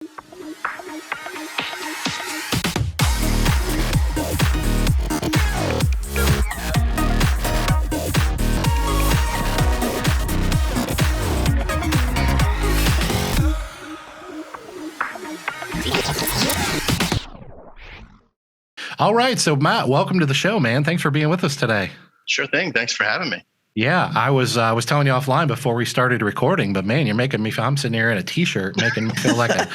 All right. So, Matt, welcome to the show, man. Thanks for being with us today. Sure thing. Thanks for having me. Yeah, I was telling you offline before we started recording, but man, you're making me feel, I'm sitting here in a t-shirt, making me feel like a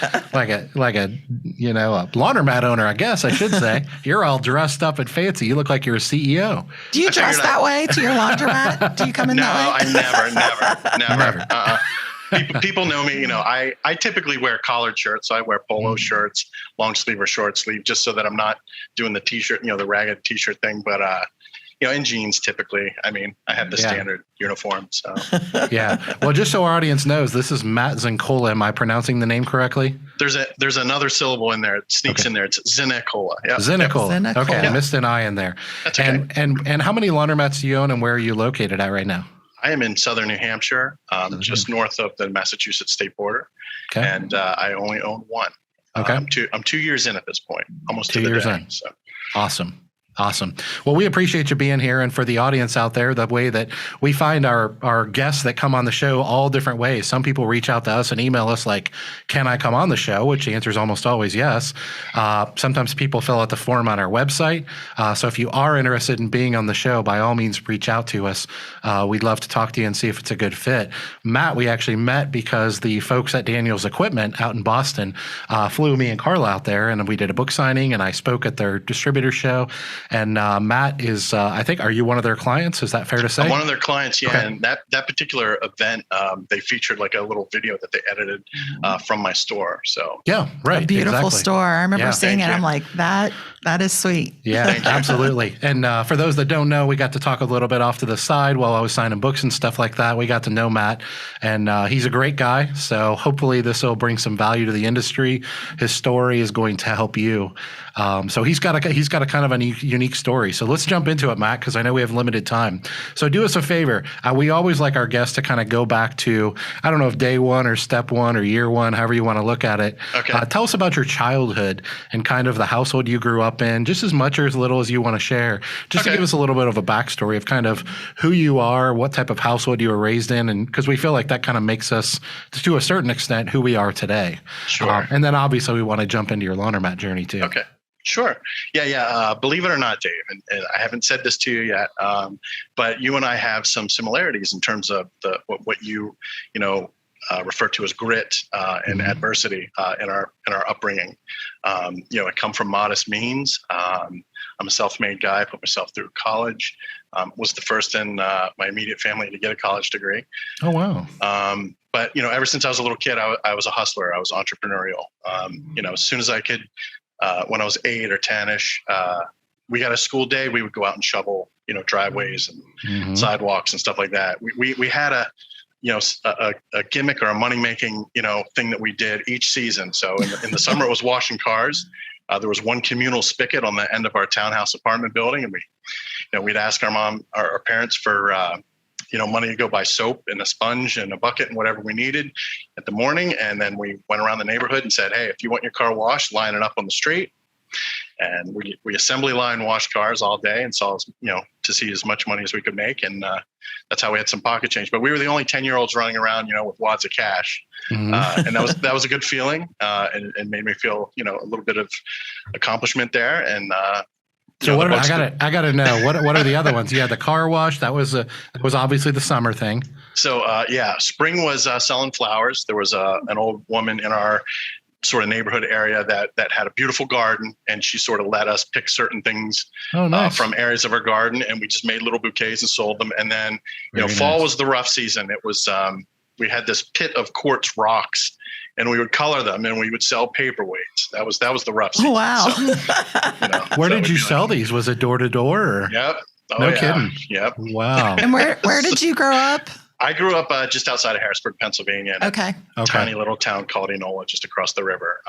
laundromat owner, I guess I should say. You're all dressed up and fancy. You look like you're a CEO. Do you dress that way to your laundromat? Do you come in that way? No, I never. People know me. I typically wear collared shirts. So I wear polo shirts, long sleeve or short sleeve, just so that I'm not doing the t-shirt, the ragged t-shirt thing. But in jeans typically. I mean, I have the standard uniform. So yeah. Well, just so our audience knows, this is Matt Zinicola. Am I pronouncing the name correctly? There's another syllable in there. It sneaks in there. It's Zinicola. Yep. Zinicola. Okay, I missed an I in there. That's okay. And how many laundromats do you own, and where are you located at right now? I am in southern New Hampshire, just north of the Massachusetts state border. Okay. And I only own one. Okay. I'm 2 years in at this point, almost 2 years in. So. Awesome. Well, we appreciate you being here. And for the audience out there, the way that we find our guests that come on the show all different ways. Some people reach out to us and email us like, can I come on the show? Which the answer is almost always yes. Sometimes people fill out the form on our website. So if you are interested in being on the show, by all means, reach out to us. We'd love to talk to you and see if it's a good fit. Matt, we actually met because the folks at Daniel's Equipment out in Boston flew me and Carla out there, and we did a book signing, and I spoke at their distributor show. And Matt is, I think, are you one of their clients? Is that fair to say? I'm one of their clients, yeah. Okay. And that particular event, they featured like a little video that they edited from my store. So yeah, right. A beautiful store. I remember seeing it. you. I'm like, that is sweet. Yeah, absolutely. And for those that don't know, we got to talk a little bit off to the side while I was signing books and stuff like that. We got to know Matt, and he's a great guy. So hopefully this will bring some value to the industry. His story is going to help you. So he's got a kind of a unique story. So let's jump into it, Matt, because I know we have limited time. So do us a favor. We always like our guests to kind of go back to, I don't know if day one or step one or year one, however you want to look at it. Okay. Tell us about your childhood and kind of the household you grew up in, just as much or as little as you want to share, just to give us a little bit of a backstory of kind of who you are, what type of household you were raised in, and because we feel like that kind of makes us, to a certain extent, who we are today. Sure. And then obviously we want to jump into your laundromat journey too. Okay. Sure. Yeah. Believe it or not, Dave, and I haven't said this to you yet, but you and I have some similarities in terms of what you refer to as grit and adversity in our upbringing. I come from modest means. I'm a self-made guy. I put myself through college. Was the first in my immediate family to get a college degree. Oh wow. But ever since I was a little kid, I was a hustler. I was entrepreneurial. As soon as I could. When I was 8 or 10-ish, we got a school day. We would go out and shovel, driveways and sidewalks and stuff like that. We had a gimmick or a money making, thing that we did each season. So in the summer, it was washing cars. There was one communal spigot on the end of our townhouse apartment building, and we'd ask our parents for money to go buy soap and a sponge and a bucket and whatever we needed at the morning. And then we went around the neighborhood and said, hey, if you want your car washed, line it up on the street. And we assembly line washed cars all day and saw, to see as much money as we could make. And that's how we had some pocket change. But we were the only 10-year-olds running around, with wads of cash. And that was a good feeling and made me feel, a little bit of accomplishment there. And, so what I gotta know what are the other ones? Yeah, the car wash that was obviously the summer thing. So spring was selling flowers. There was an old woman in our sort of neighborhood area that had a beautiful garden, and she sort of let us pick certain things from areas of her garden, and we just made little bouquets and sold them. And then fall was the rough season. It was we had this pit of quartz rocks. And we would color them, and we would sell paperweights. That was the rough season. Oh, wow. So, where did you sell these? Was it door to door? Yep. Oh, no kidding. Yep. Wow. And where did you grow up? I grew up just outside of Harrisburg, Pennsylvania. Okay. A tiny little town called Enola, just across the river.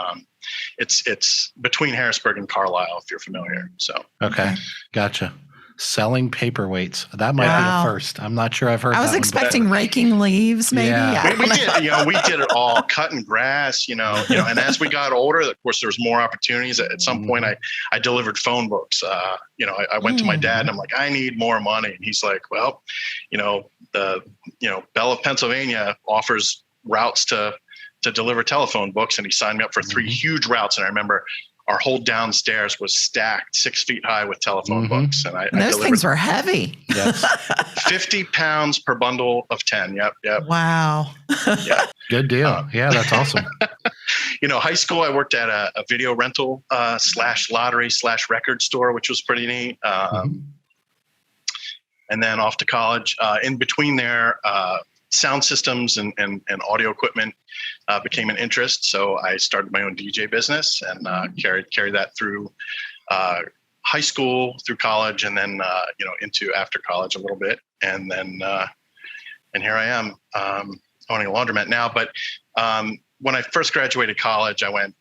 It's between Harrisburg and Carlisle, if you're familiar. So. Okay. Gotcha. Selling paperweights. That might Wow. be a first. I'm not sure I've heard I was that one expecting raking leaves, maybe. Yeah. I don't We know. did, we did it all, cutting grass, and as we got older, of course, there was more opportunities. At some point, I delivered phone books. I went to my dad and I'm like, I need more money. And he's like, well, the Bell of Pennsylvania offers routes to deliver telephone books. And he signed me up for 3 huge routes. And I remember our whole downstairs was stacked 6 feet high with telephone books. And I Those delivered things were heavy. Yes. 50 pounds per bundle of 10. Yep. Wow. Yeah. Good deal. Yeah, that's awesome. High school, I worked at a video rental / lottery / record store, which was pretty neat. And then off to college. In between there, sound systems and audio equipment became an interest. So I started my own DJ business and carried that through high school, through college, and then into after college a little bit. And then and here I am owning a laundromat now. But when I first graduated college, I went,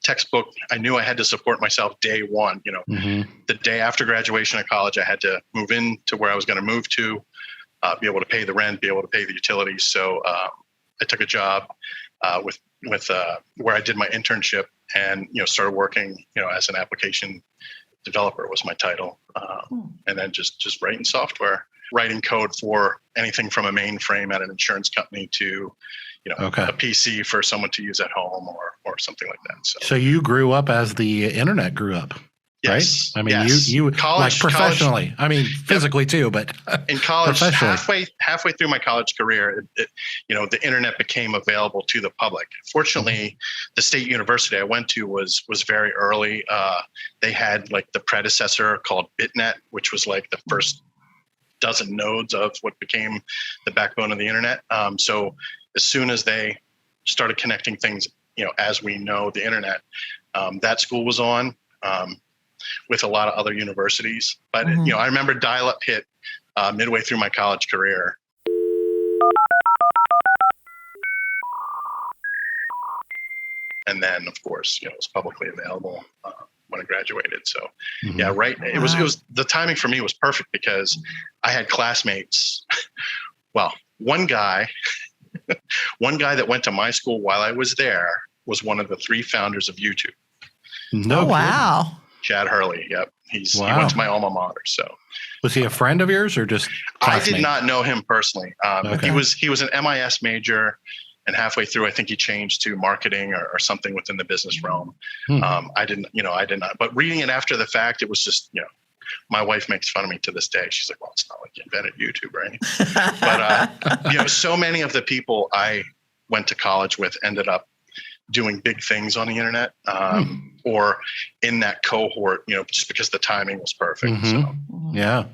textbook. I knew I had to support myself day one. The day after graduation of college, I had to move in to where I was going to move to, be able to pay the rent, be able to pay the utilities. So I took a job with where I did my internship and started working as an application developer was my title, and then just writing software, writing code for anything from a mainframe at an insurance company to a PC for someone to use at home or something like that. So you grew up as the internet grew up. Yes. Right? I mean, yes. you college, like professionally. I mean, physically too, but in college, professionally. halfway through my college career, the internet became available to the public. Fortunately, the state university I went to was very early. They had like the predecessor called BitNet, which was like the first dozen nodes of what became the backbone of the internet. So as soon as they started connecting things, as we know the internet, that school was on. With a lot of other universities. But, I remember dial-up hit midway through my college career. And then, of course, it was publicly available when I graduated. So, right. It was the timing for me was perfect because I had classmates. Well, one guy that went to my school while I was there was one of the 3 founders of YouTube. No. Wow. Chad Hurley. Yep. He went to my alma mater. So was he a friend of yours or just classmate? I did not know him personally. He was an MIS major, and halfway through, I think he changed to marketing or something within the business realm. I did not. But reading it after the fact, it was just, my wife makes fun of me to this day. She's like, well, it's not like you invented YouTube or anything. But, so many of the people I went to college with ended up doing big things on the internet or in that cohort, just because the timing was perfect. So. Yeah,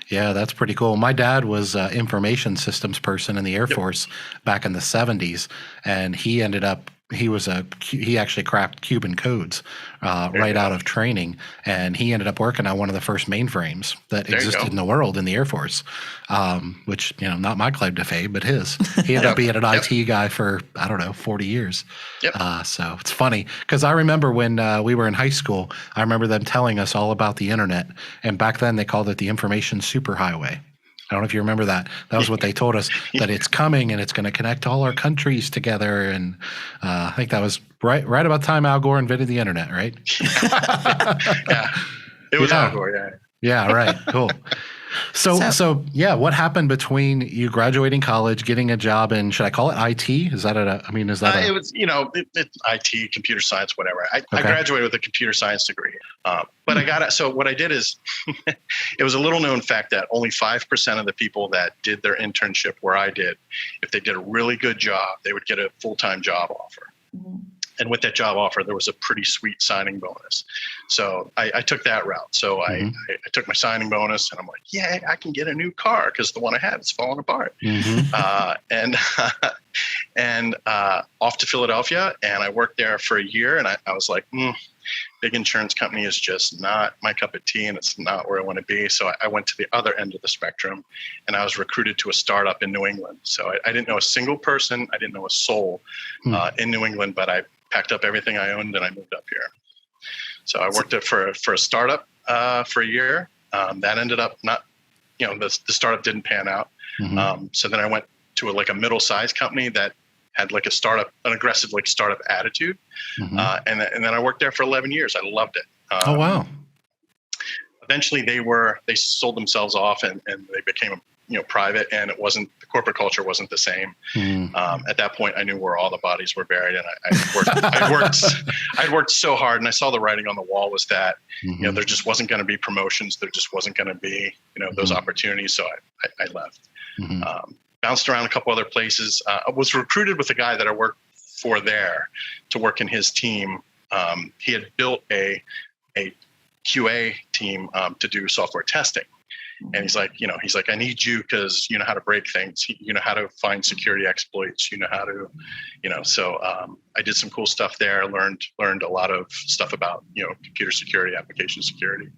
that's pretty cool. My dad was an information systems person in the Air Force back in the 70s, and he ended up he actually cracked Cuban codes right out of training, and he ended up working on one of the first mainframes that existed in the world in the Air Force, which, not my claim to fame, but his. He ended up being an IT guy for, 40 years. So it's funny because I remember when we were in high school, I remember them telling us all about the internet, and back then they called it the information superhighway. I don't know if you remember that. That was what they told us, that it's coming and it's going to connect all our countries together. And I think that was right about the time Al Gore invented the internet, right? Yeah, it was Al Gore, yeah. Yeah, right. Cool. So yeah, what happened between you graduating college, getting a job in, should I call it IT? Is that it was, it's IT, computer science, whatever. I graduated with a computer science degree. But so what I did is, it was a little known fact that only 5% of the people that did their internship where I did, if they did a really good job, they would get a full-time job offer. And with that job offer, there was a pretty sweet signing bonus. So I took that route. So I took my signing bonus and I'm like, yeah, I can get a new car because the one I had is falling apart. And off to Philadelphia. And I worked there for a year. And I was like, big insurance company is just not my cup of tea and it's not where I want to be. So I went to the other end of the spectrum and I was recruited to a startup in New England. So I didn't know a single person. I didn't know a soul in New England, but I packed up everything I owned and I moved up here. So I worked for a startup for a year That ended up not, the startup didn't pan out. So then I went to a middle-sized company that had like an aggressive startup attitude. And then I worked there for 11 years. I loved it. Oh, wow. Eventually they sold themselves off and they became, private, and the corporate culture wasn't the same. At that point I knew where all the bodies were buried, and I'd worked so hard, and I saw the writing on the wall was that, there just wasn't going to be promotions. There just wasn't going to be, those opportunities. So I left. Bounced around a couple other places. I was recruited with a guy that I worked for there to work in his team. He had built a QA team to do software testing. And he's like, I need you because you know how to break things. You know how to find security exploits. You know how to, so I did some cool stuff there. Learned a lot of stuff about, computer security, application security.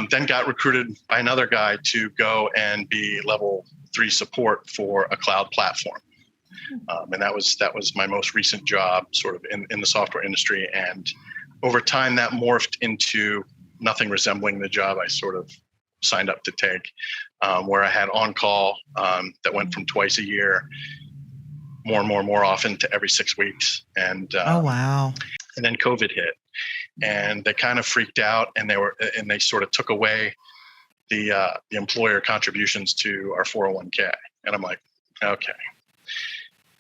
Then got recruited by another guy to go and be level 3 support for a cloud platform. And that was my most recent job sort of in the software industry. And over time that morphed into nothing resembling the job I sort of signed up to take, where I had on-call that went from twice a year, more often to every 6 weeks. And oh, wow. And then COVID hit, and they kind of freaked out, and they sort of took away the employer contributions to our 401k. And I'm like, okay.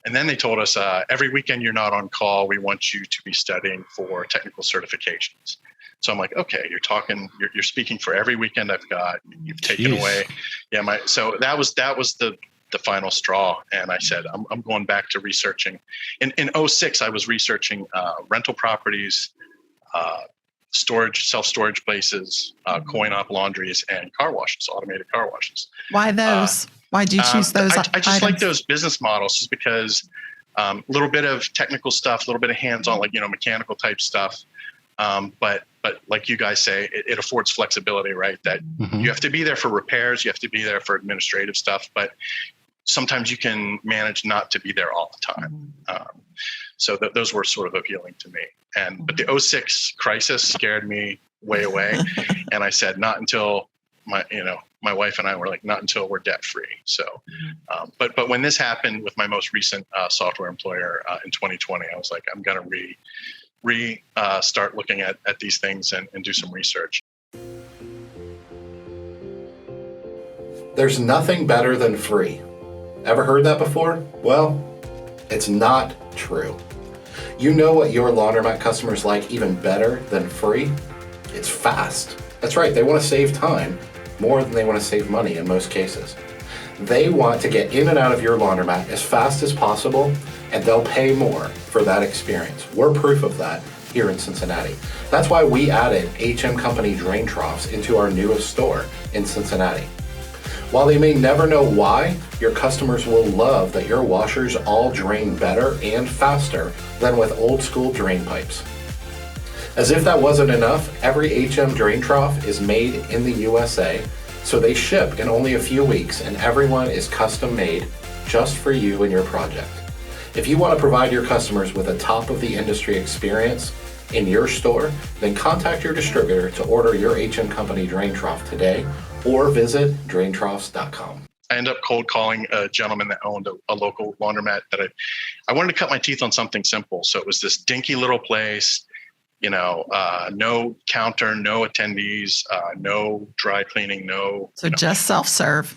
And then they told us, every weekend you're not on call, we want you to be studying for technical certifications. So I'm like, okay, you're speaking for every weekend I've got. You've taken away. Yeah. So that was the final straw. And I said, I'm going back to researching. In 2006, I was researching rental properties, self-storage places, coin-op laundries, and car washes, automated car washes. Why those? Why do you choose those? I just like those business models just because a little bit of technical stuff, a little bit of hands-on, mechanical type stuff. But like you guys say, it affords flexibility, right? That you have to be there for repairs, you have to be there for administrative stuff, but sometimes you can manage not to be there all the time. So those were sort of appealing to me. But the 2006 crisis scared me way away. And I said, not until my wife and I were like, not until we're debt free. So, but when this happened with my most recent software employer in 2020, I was like, I'm going to start looking at these things and do some research. There's nothing better than free. Ever heard that before? Well, it's not true. You know what your laundromat customers like even better than free? It's fast. That's right, they want to save time more than they want to save money in most cases. They want to get in and out of your laundromat as fast as possible, and they'll pay more for that experience. We're proof of that here in Cincinnati. That's why we added HM Company drain troughs into our newest store in Cincinnati. While they may never know why, your customers will love that your washers all drain better and faster than with old school drain pipes. As if that wasn't enough, every HM drain trough is made in the USA, so they ship in only a few weeks, and everyone is custom made just for you and your project. If you want to provide your customers with a top of the industry experience in your store, then contact your distributor to order your HM Company drain trough today, or visit draintroughs.com. I ended up cold calling a gentleman that owned a local laundromat that I wanted to cut my teeth on something simple. So it was this dinky little place, no counter, no attendees, no dry cleaning, So just self-serve.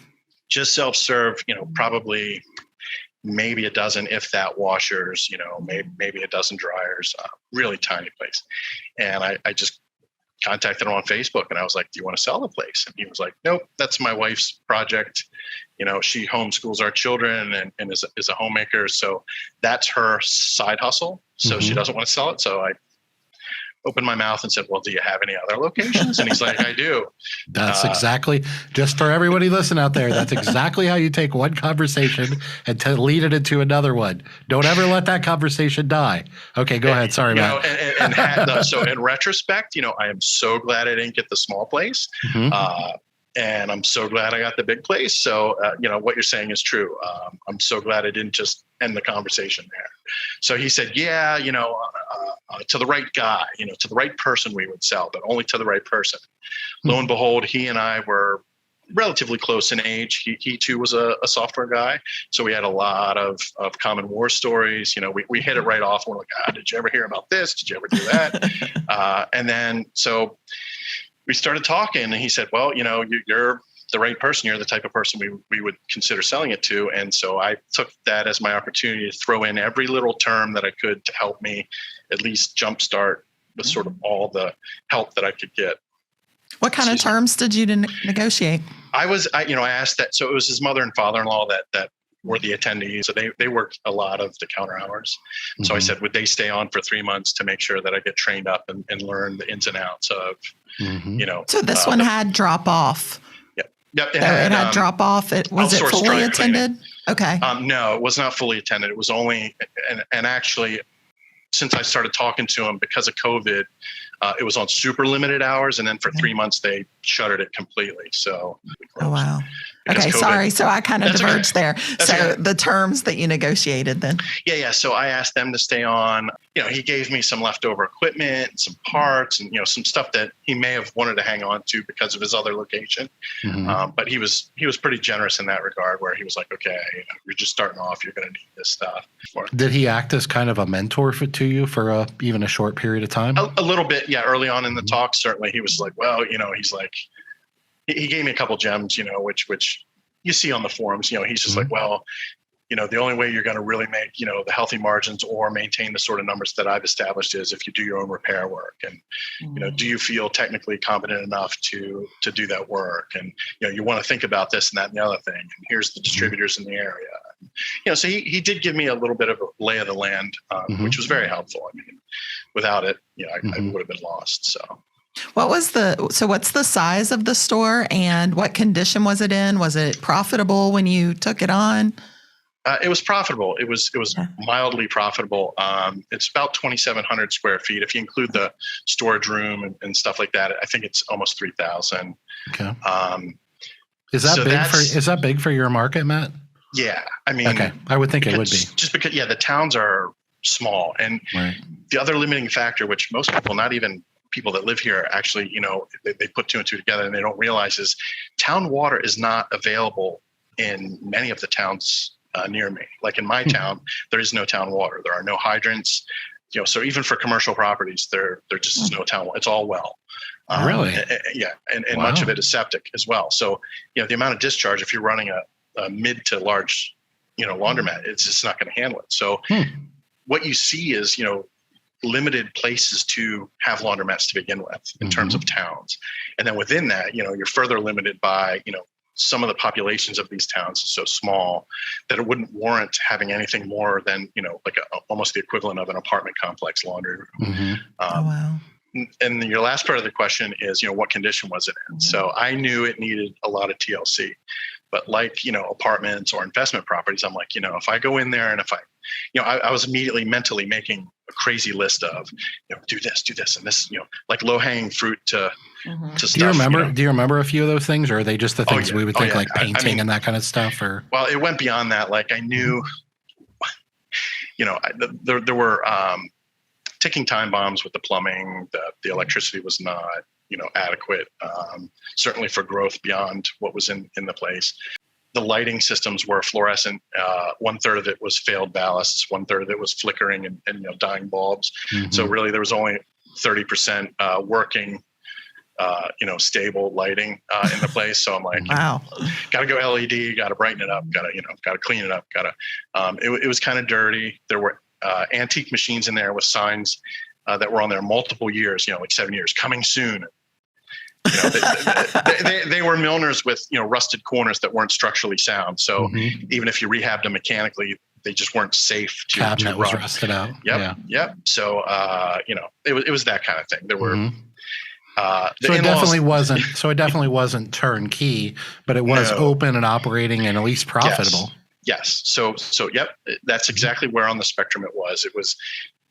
Just self-serve, probably maybe a dozen, if that, washers, maybe a dozen dryers, really tiny place. And I just contacted him on Facebook, and I was like, do you want to sell the place? And he was like, nope, that's my wife's project. She homeschools our children and is a homemaker. So that's her side hustle. So she doesn't want to sell it. So I opened my mouth and said, well, do you have any other locations? And he's like, I do. That's exactly, just for everybody listening out there, that's exactly how you take one conversation and to lead it into another one. Don't ever let that conversation die. Okay, go ahead. Sorry, Matt. So in retrospect, I am so glad I didn't get the small place. And I'm so glad I got the big place. So, what you're saying is true. I'm so glad I didn't just end the conversation there. So he said, yeah, to the right guy, to the right person we would sell, but only to the right person. lo and behold, he and I were relatively close in age. He too was a software guy. So we had a lot of common war stories. We hit it right off. We're like, did you ever hear about this? Did you ever do that? And then, so we started talking, and he said, well, you're the right person. You're the type of person we would consider selling it to. And so I took that as my opportunity to throw in every little term that I could to help me at least jumpstart with sort of all the help that I could get. What kind of terms did you negotiate? I asked that. So it was his mother and father-in-law that were the attendees. So they worked a lot of the counter hours. Mm-hmm. So I said, would they stay on for 3 months to make sure that I get trained up and learn the ins and outs of, So this one had drop off. Yep. It had drop off. Was it fully attended? Okay. No, it was not fully attended. It was only, and actually, since I started talking to him because of COVID, it was on super limited hours. And then for 3 months, they shuttered it completely. So. Oh, wow. Okay. COVID. Sorry. So I kind of diverged there. So the terms that you negotiated then. Yeah. So I asked them to stay on. He gave me some leftover equipment and some parts and, some stuff that he may have wanted to hang on to because of his other location. Mm-hmm. But he was pretty generous in that regard, where he was like, okay, you're just starting off. You're going to need this stuff. Did he act as kind of a mentor to you for even a short period of time? A little bit. Yeah. Early on in the talk, certainly he was like, well, he's like, he gave me a couple gems, which you see on the forums. He's just like, well, the only way you're going to really make, the healthy margins or maintain the sort of numbers that I've established is if you do your own repair work. And, do you feel technically competent enough to do that work? And, you want to think about this and that and the other thing. And here's the distributors in the area. So he did give me a little bit of a lay of the land, which was very helpful. I mean, without it, I would have been lost. So. What's the size of the store and what condition was it in? Was it profitable when you took it on? It was profitable. It was mildly profitable. It's about 2,700 square feet. If you include the storage room and stuff like that, I think it's almost 3,000. Okay. Is that big for your market, Matt? Yeah. I mean, okay. I would think it would be. Just because, the towns are small. And the other limiting factor, which most people, not even people that live here, actually, they put two and two together and they don't realize, is town water is not available in many of the towns near me. Like in my town, there is no town water. There are no hydrants. So even for commercial properties, there just is no town water. It's all well. Really? Yeah. And much of it is septic as well. So, the amount of discharge, if you're running a mid to large, laundromat, it's just not going to handle it. So what you see is, limited places to have laundromats to begin with in terms of towns. And then within that, you're further limited by, some of the populations of these towns is so small that it wouldn't warrant having anything more than, like almost the equivalent of an apartment complex laundry room. Wow. And your last part of the question is, what condition was it in? So I knew it needed a lot of TLC, but like, apartments or investment properties, I'm like, if I go in there and if I was immediately mentally making a crazy list of, do this and this, like low hanging fruit to stuff. Do you remember a few of those things, or are they just the things we would think like painting and that kind of stuff? Or well, it went beyond that. Like I knew, there were ticking time bombs with the plumbing. The electricity was not, adequate. Certainly for growth beyond what was in the place. The lighting systems were fluorescent. 1/3 of it was failed ballasts. 1/3 of it was flickering and dying bulbs. So really, there was only 30% working, stable lighting in the place. So I'm like, wow, got to go LED. Got to brighten it up. Got to clean it up. It was kind of dirty. There were antique machines in there with signs that were on there multiple years. Like 7 years, coming soon. They were Milners with rusted corners that weren't structurally sound. So even if you rehabbed them mechanically, they just weren't safe to cabinet was run. rusted out. Yep. So it was that kind of thing. There were so it definitely wasn't turnkey, but it was open and operating and at least profitable. Yes. So yep, that's exactly where on the spectrum it was. It was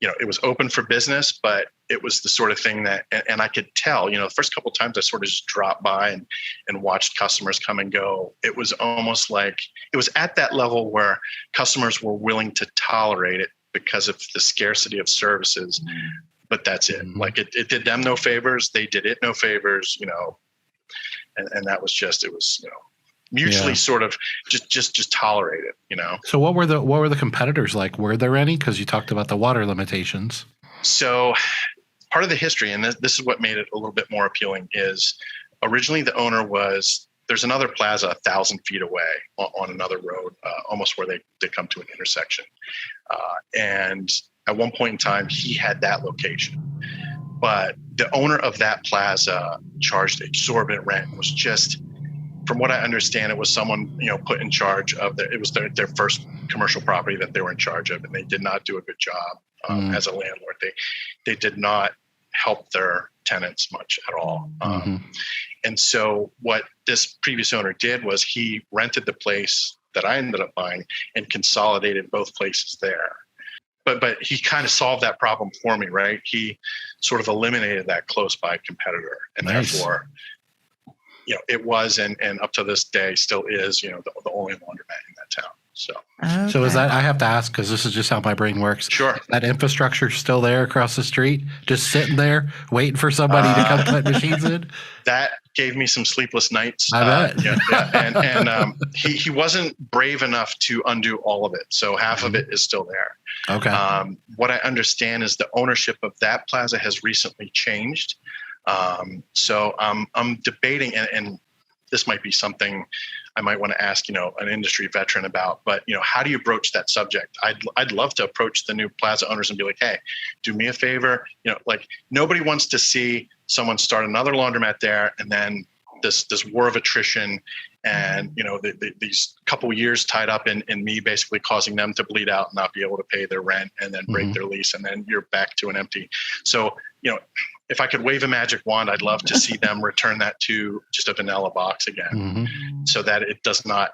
it was open for business, but it was the sort of thing that, and I could tell, the first couple of times I sort of just dropped by and watched customers come and go. It was almost like it was at that level where customers were willing to tolerate it because of the scarcity of services, but that's it. Like it did them no favors. They did it no favors, and that was just, it was, mutually sort of just tolerated, So what were the competitors like? Were there any? Because you talked about the water limitations. So part of the history, and this is what made it a little bit more appealing, is originally the owner there's another plaza 1,000 feet away on another road, almost where they come to an intersection. And at one point in time, he had that location. But the owner of that plaza charged exorbitant rent. It was just, from what I understand, it was someone, put in charge of it was their first commercial property that they were in charge of, and they did not do a good job as a landlord. They did not help their tenants much at all. And so what this previous owner did was he rented the place that I ended up buying and consolidated both places there. But he kind of solved that problem for me, right? He sort of eliminated that close by competitor, and therefore, it was and up to this day still is, the only laundromat in that town. So is that, I have to ask, because this is just how my brain works. Sure. That infrastructure still there across the street, just sitting there waiting for somebody to come put machines in? That gave me some sleepless nights. I bet. And he wasn't brave enough to undo all of it. So half of it is still there. Okay. What I understand is the ownership of that plaza has recently changed. So I'm debating, and this might be something I might want to ask, an industry veteran about, but, how do you broach that subject? I'd love to approach the new plaza owners and be like, hey, do me a favor. Like, nobody wants to see someone start another laundromat there, and then this war of attrition and, these couple years tied up in me basically causing them to bleed out and not be able to pay their rent and then break their lease, and then you're back to an empty. So, if I could wave a magic wand, I'd love to see them return that to just a vanilla box again, so that it does not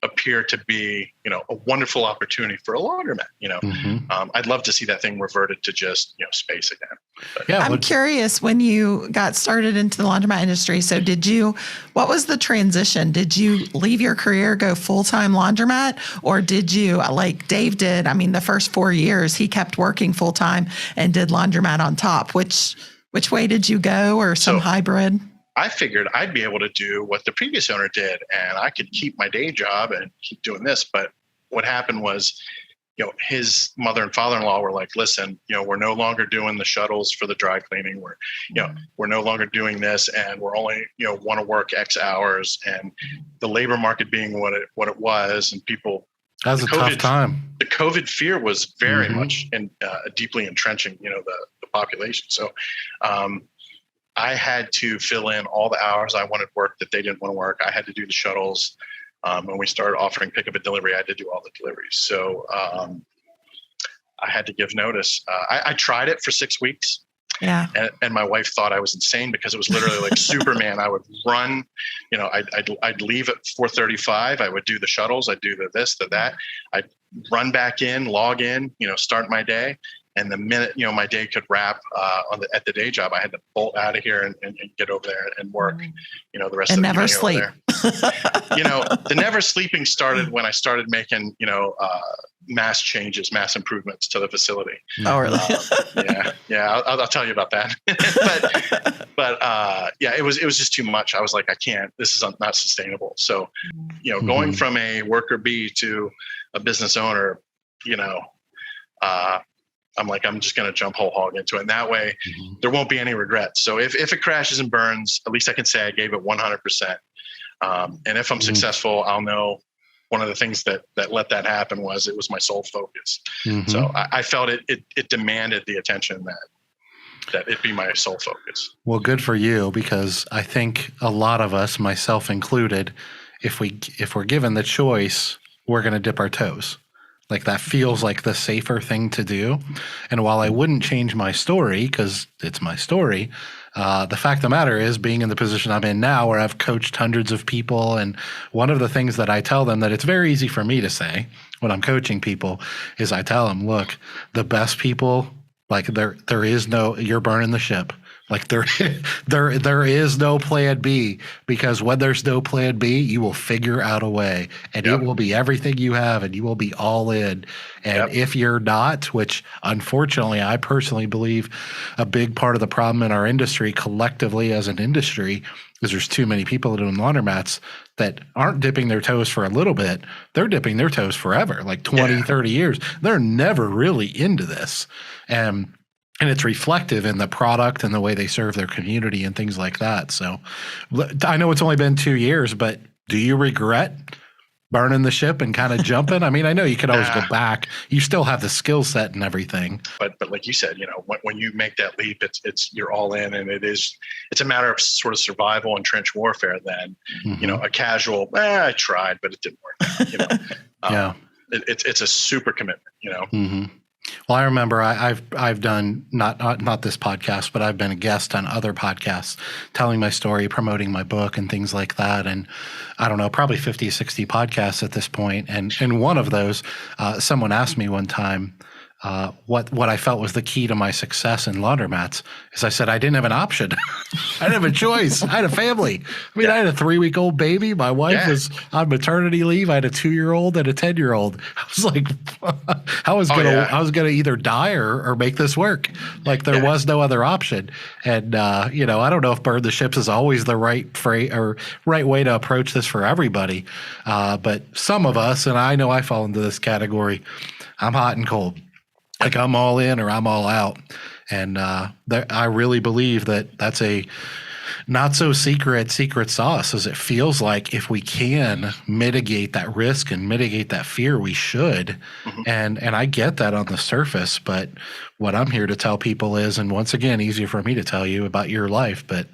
appear to be, a wonderful opportunity for a laundromat. I'd love to see that thing reverted to just, space again. But, I'm curious, when you got started into the laundromat industry, so what was the transition? Did you leave your career, go full-time laundromat, or did you, like Dave did, the first 4 years, he kept working full-time and did laundromat on top? Which way did you go, or some hybrid? I figured I'd be able to do what the previous owner did, and I could keep my day job and keep doing this. But what happened was, his mother and father-in-law were like, listen, we're no longer doing the shuttles for the dry cleaning. We're no longer doing this, and we're only, want to work X hours, and the labor market being what it was, and people. That was a tough time. The COVID fear was very much deeply entrenching, the population. So, I had to fill in all the hours I wanted work that they didn't want to work. I had to do the shuttles. When we started offering pickup and delivery, I had to do all the deliveries. So I had to give notice. I tried it for 6 weeks. Yeah. And my wife thought I was insane because it was literally like Superman. I would run, I'd leave at 4:35. I would do the shuttles. I'd do the this, the that. I'd run back in, log in, start my day. And the minute, my day could wrap at the day job, I had to bolt out of here and get over there and work, the rest of the never sleep. The never sleeping started when I started making, mass changes, mass improvements to the facility. Oh, really? Yeah. I'll tell you about that. but it was just too much. I was like, I can't. This is not sustainable. So, going from a worker bee to a business owner, I'm like, I'm just going to jump whole hog into it. And that way there won't be any regrets. So if it crashes and burns, at least I can say I gave it 100%. And if I'm successful, I'll know one of the things that let that happen was it was my sole focus. So I felt it demanded the attention that it be my sole focus. Well, good for you, because I think a lot of us, myself included, if we're given the choice, we're going to dip our toes. Like, that feels like the safer thing to do. And while I wouldn't change my story, because it's my story, the fact of the matter is, being in the position I'm in now, where I've coached hundreds of people, and one of the things that I tell them that it's very easy for me to say when I'm coaching people is I tell them, look, the best people, like, there is no, you're burning the ship. Like there is no plan B, because when there's no plan B, you will figure out a way, and it will be everything you have, and you will be all in. And if you're not, which unfortunately I personally believe a big part of the problem in our industry collectively as an industry is there's too many people doing laundromats that aren't dipping their toes for a little bit. They're dipping their toes forever, like 20, 30 years. They're never really into this. And it's reflective in the product and the way they serve their community and things like that. So I know it's only been 2 years, but do you regret burning the ship and kind of jumping? I mean, I know you could always go back. You still have the skill set and everything. But like you said, when you make that leap, it's you're all in, and it's a matter of sort of survival and trench warfare than, a casual, I tried, but it didn't work. It's a super commitment, Well, I remember I've done not this podcast, but I've been a guest on other podcasts telling my story, promoting my book and things like that. And I don't know, probably 50, 60 podcasts at this point. And in one of those, someone asked me one time what I felt was the key to my success in laundromats. Is I said I didn't have an option. I didn't have a choice. I had a family. I mean, I had a 3-week-old baby. My wife was on maternity leave. I had a 2-year-old and a 10-year-old. I was like, I was gonna either die or make this work. Like there was no other option. And I don't know if burn the ships is always the right way to approach this for everybody. But some of us, and I know I fall into this category, I'm hot and cold. Like I'm all in or I'm all out. And I really believe that that's a not so secret sauce, as it feels like if we can mitigate that risk and mitigate that fear, we should. And I get that on the surface, but what I'm here to tell people is, and once again, easier for me to tell you about your life, but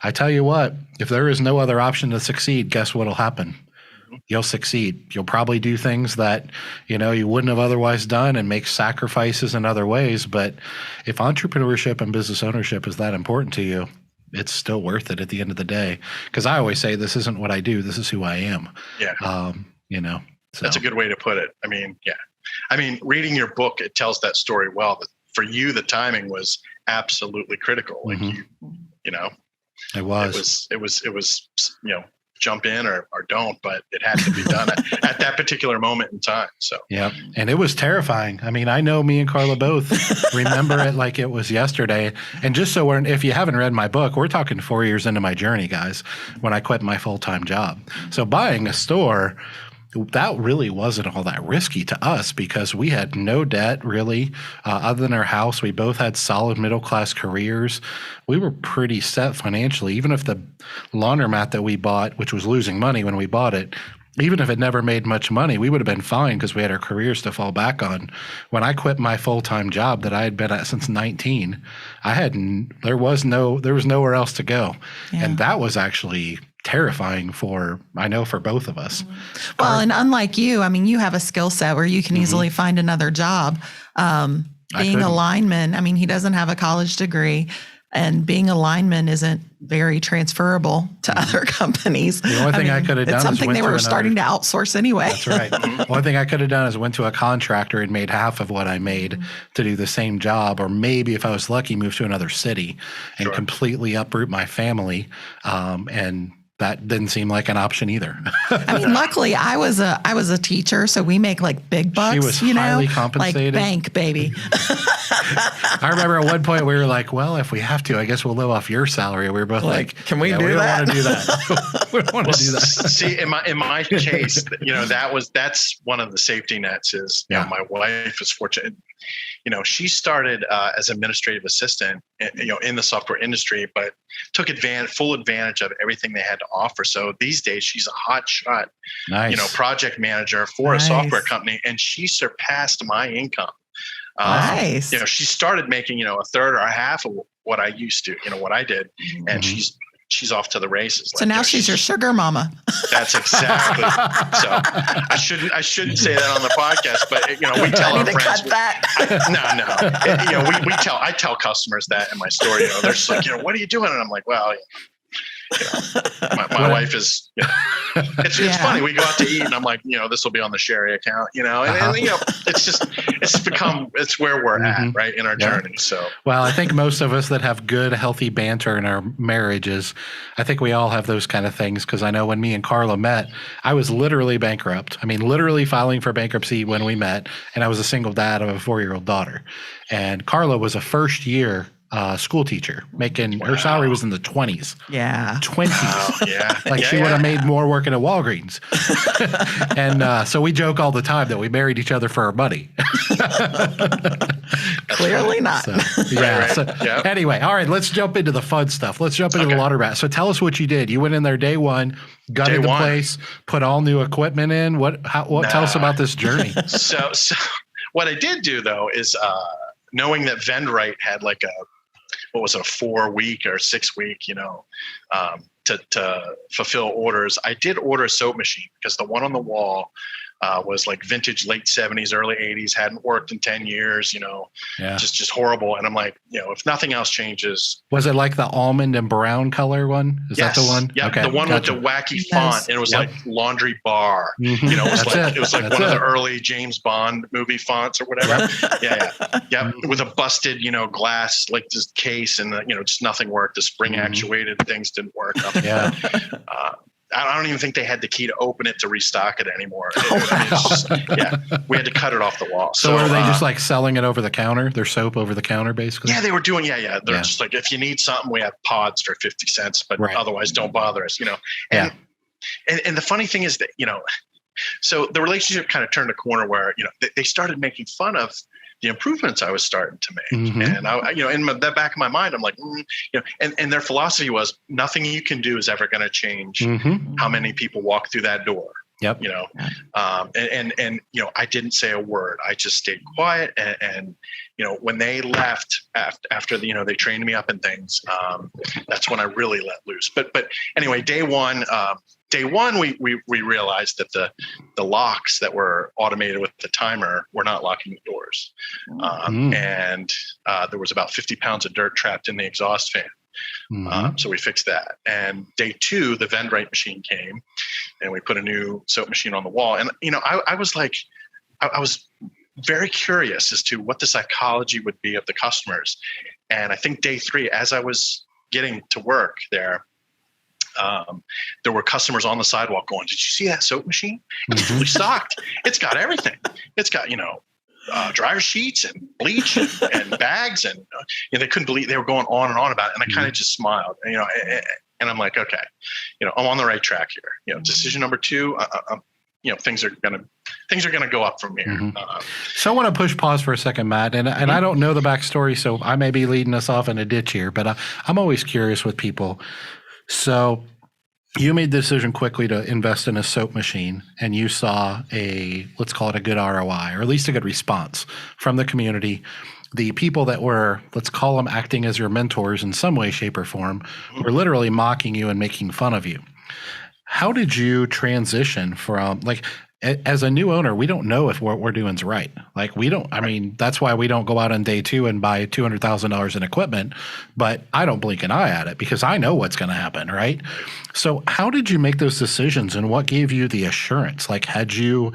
I tell you what, if there is no other option to succeed, guess what'll happen? You'll succeed. You'll probably do things that, you wouldn't have otherwise done and make sacrifices in other ways. But if entrepreneurship and business ownership is that important to you, it's still worth it at the end of the day. Because I always say, this isn't what I do. This is who I am. Yeah. So. That's a good way to put it. I mean, reading your book, it tells that story well. But for you, the timing was absolutely critical. Like it was, jump in or don't, but it had to be done at that particular moment in time. So and it was terrifying. I mean, I know me and Carla both remember it like it was yesterday. And just so if you haven't read my book, we're talking 4 years into my journey, guys, when I quit my full-time job. So buying a store, that really wasn't all that risky to us because we had no debt really, other than our house. We both had solid middle-class careers. We were pretty set financially. Even if the laundromat that we bought, which was losing money when we bought it, even if it never made much money, we would have been fine because we had our careers to fall back on. When I quit my full-time job that I had been at since 19, there was nowhere else to go. And that was actually terrifying for both of us. Well, and unlike you, I mean, you have a skill set where you can easily find another job. Being a lineman, I mean, he doesn't have a college degree, and being a lineman isn't very transferable to other companies. The only thing I could have done is something they were starting to outsource anyway. That's right. The only thing I could have done is went to a contractor and made half of what I made to do the same job, or maybe if I was lucky, move to another city and completely uproot my family. And that didn't seem like an option either. I mean, luckily I was a teacher, so we make like big bucks. She was highly compensated. Like bank, baby. I remember at one point we were like, well, if we have to, I guess we'll live off your salary. We were both like, can we do that? We don't want to do that. We don't want to do that. See, in my case, that's one of the safety nets is, my wife is fortunate. She started as administrative assistant, in the software industry, but took full advantage of everything they had to offer. So these days she's a hot shot, project manager for a software company, and she surpassed my income. Nice. She started making, a third or a half of what I used to, what I did, and she's off to the races. So now she's your sugar mama. That's exactly. So I shouldn't say that on the podcast, but we tell our friends. Cut that. I tell customers that in my story. They're just like, what are you doing? And I'm like, well, My wife is, it's funny. We go out to eat and I'm like, this will be on the Sherry account, and it's where we're at, right, in our journey. So, well, I think most of us that have good, healthy banter in our marriages, I think we all have those kind of things. Cause I know when me and Carla met, I was literally bankrupt. I mean, literally filing for bankruptcy when we met, and I was a single dad of a 4-year-old daughter. And Carla was a first year school teacher, making her salary was in the 20s. Yeah. 20s. Wow, yeah. Like she would have made more working at Walgreens. And so we joke all the time that we married each other for our money. Clearly not. So, yeah. So, anyway, all right, let's jump into the fun stuff. Let's jump into the laundromat. So tell us what you did. You went in there day one, gutted the place, put all new equipment in. Tell us about this journey. So what I did do though is knowing that Vendrite had like a 4-week or 6-week, to fulfill orders. I did order a soap machine because the one on the wall was like vintage late 70s, early 80s, hadn't worked in 10 years, just horrible. And I'm like, if nothing else changes. Was it like the almond and brown color one? Is that the one? Yeah, okay. The one with the wacky font. And it was like Laundry Bar. Mm-hmm. It was like one of the early James Bond movie fonts or whatever. Yeah. With a busted, glass, like this case, and just nothing worked. The spring actuated things didn't work. Yeah. I don't even think they had the key to open it to restock it anymore. We had to cut it off the wall. So are they just like selling it over the counter? Their soap over the counter, basically? Yeah, they were doing. They're just like, if you need something, we have pods for 50 cents, but otherwise don't bother us, And the funny thing is that, so the relationship kind of turned a corner where, they started making fun of the improvements I was starting to make. And I, in the back of my mind, I'm like, and their philosophy was nothing you can do is ever going to change how many people walk through that door. Yep. I didn't say a word. I just stayed quiet. And when they left after they trained me up and things, that's when I really let loose. But anyway, day one, we realized that the locks that were automated with the timer were not locking the doors. And there was about 50 pounds of dirt trapped in the exhaust fan. So we fixed that. And day two, the Vendrite machine came and we put a new soap machine on the wall. And, I was like, I was very curious as to what the psychology would be of the customers. And I think day three, as I was getting to work there were customers on the sidewalk going, "Did you see that soap machine? It's fully stocked. It's got everything. It's got, dryer sheets and bleach and bags." And they couldn't believe they were going on and on about it. And I kind of just smiled, and I'm like, okay, I'm on the right track here. Decision number 2, things are gonna go up from here. So I want to push pause for a second, Matt, and I don't know the backstory, so I may be leading us off in a ditch here, but I'm always curious with people. So you made the decision quickly to invest in a soap machine, and you saw let's call it a good ROI, or at least a good response from the community. The people that were, let's call them acting as your mentors in some way, shape, or form, were literally mocking you and making fun of you. How did you transition from, as a new owner, we don't know if what we're doing is right. That's why we don't go out on day 2 and buy $200,000 in equipment, but I don't blink an eye at it because I know what's going to happen, right? So how did you make those decisions, and what gave you the assurance? Had you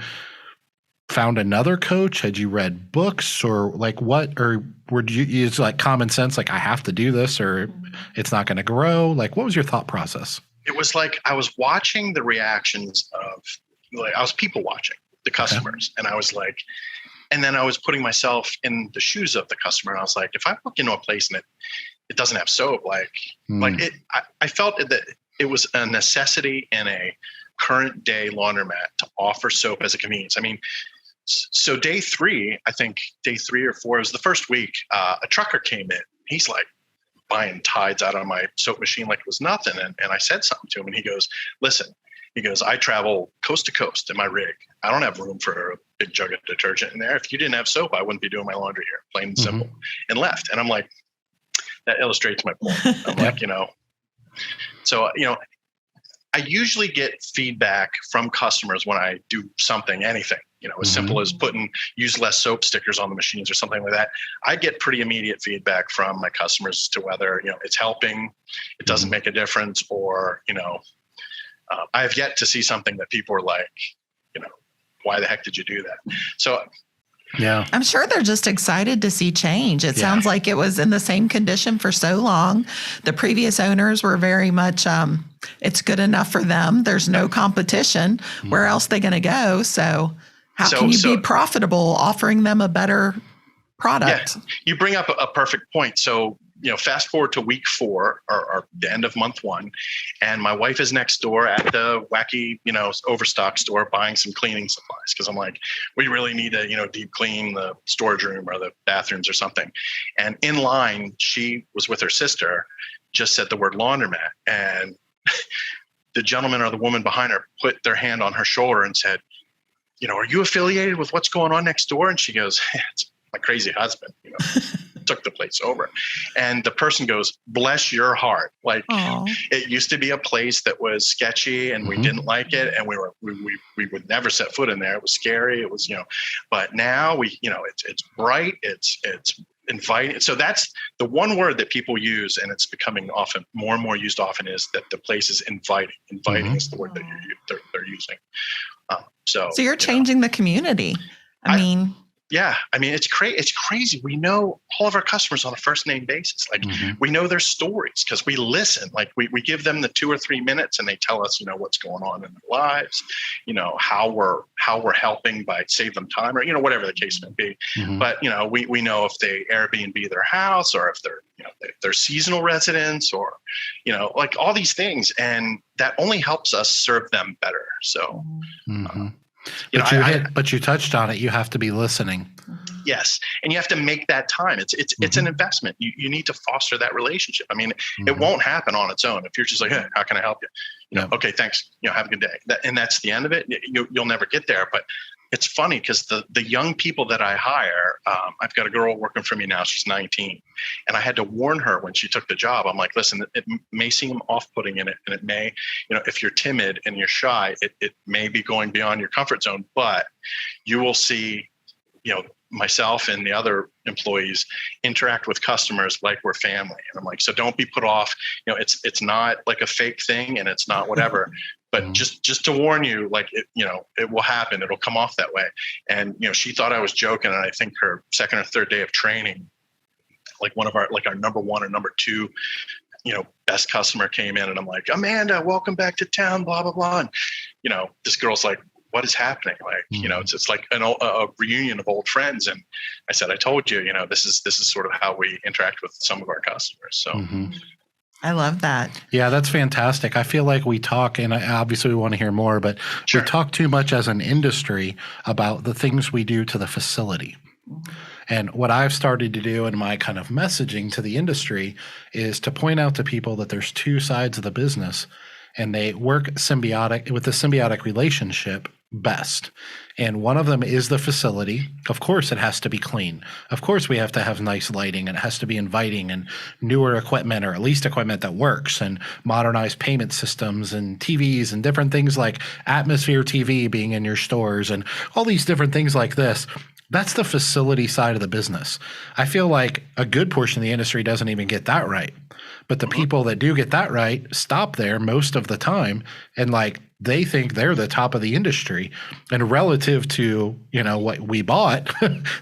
found another coach? Had you read books, or what, or were you use common sense? I have to do this or it's not going to grow. What was your thought process? It was like, I was watching the reactions of, I was people watching the customers, and I was like, and then I was putting myself in the shoes of the customer. And I was like, if I walk into a place and it doesn't have soap, I felt that it was a necessity in a current day laundromat to offer soap as a convenience. So day 3, I think day 3 or 4, it was the first week, a trucker came in. He's like buying Tides out of my soap machine like it was nothing. And I said something to him, and he goes, "Listen," he goes, "I travel coast to coast in my rig. I don't have room for a big jug of detergent in there. If you didn't have soap, I wouldn't be doing my laundry here, plain and simple." And left. And I'm like, that illustrates my point. I'm like, so, I usually get feedback from customers when I do something, anything, as simple as use less soap stickers on the machines or something like that. I get pretty immediate feedback from my customers as to whether, it's helping, it doesn't make a difference, or, I have yet to see something that people are like, why the heck did you do that? So yeah, I'm sure they're just excited to see change. It sounds like it was in the same condition for so long. The previous owners were very much, it's good enough for them. There's no competition. Where else are they going to go? So how can you be profitable offering them a better product? Yeah, you bring up a perfect point. So, fast forward to week 4 or the end of month 1, and my wife is next door at the wacky, overstock store buying some cleaning supplies, because I'm like, we really need to, deep clean the storage room or the bathrooms or something. And in line, she was with her sister, just said the word laundromat, and the gentleman or the woman behind her put their hand on her shoulder and said, are you affiliated with what's going on next door? And she goes, it's my crazy husband, took the place over. And the person goes, bless your heart. Like, it used to be a place that was sketchy and we didn't like it. And we would never set foot in there. It was scary. It was, but now it's bright. It's inviting. So that's the one word that people use, and it's becoming often more and more used often, is that the place is inviting. Inviting is the word that they're using. So you're changing the community. Yeah. It's crazy. We know all of our customers on a first name basis. Like, we know their stories because we listen. Like, we give them the 2 or 3 minutes and they tell us, what's going on in their lives, how we're helping by save them time, or, whatever the case may be. But, we know if they Airbnb their house, or if they're seasonal residents, or, like all these things. And that only helps us serve them better. So, but you touched on it. You have to be listening. Yes. And you have to make that time. It's an investment. You need to foster that relationship. It won't happen on its own. If you're just like, hey, how can I help you? Okay, thanks. Have a good day. And that's the end of it. You'll never get there. But it's funny because the young people that I hire, I've got a girl working for me now. She's 19. And I had to warn her when she took the job. I'm like, listen, it may seem off-putting in it. And it may, if you're timid and you're shy, it may be going beyond your comfort zone. But you will see, myself and the other employees interact with customers like we're family. And I'm like, so don't be put off. It's not like a fake thing, and it's not whatever. But just to warn you, like, it will happen. It'll come off that way. And, she thought I was joking. And I think her second or third day of training, like our number 1 or number 2, best customer came in, and I'm like, Amanda, welcome back to town, blah, blah, blah. And, this girl's like, what is happening? Like, it's like a reunion of old friends. And I said, I told you, this is sort of how we interact with some of our customers. So. I love that. Yeah, that's fantastic. I feel like we talk, and obviously we want to hear more, but we talk too much as an industry about the things we do to the facility. And what I've started to do in my kind of messaging to the industry is to point out to people that there's 2 sides of the business, and they work with the symbiotic relationship best. And one of them is the facility. Of course, it has to be clean. Of course, we have to have nice lighting, and it has to be inviting, and newer equipment, or at least equipment that works, and modernized payment systems, and TVs, and different things like Atmosphere TV being in your stores, and all these different things like this. That's the facility side of the business. I feel like a good portion of the industry doesn't even get that right. But the people that do get that right stop there most of the time, and like they think they're the top of the industry, and relative to, what we bought,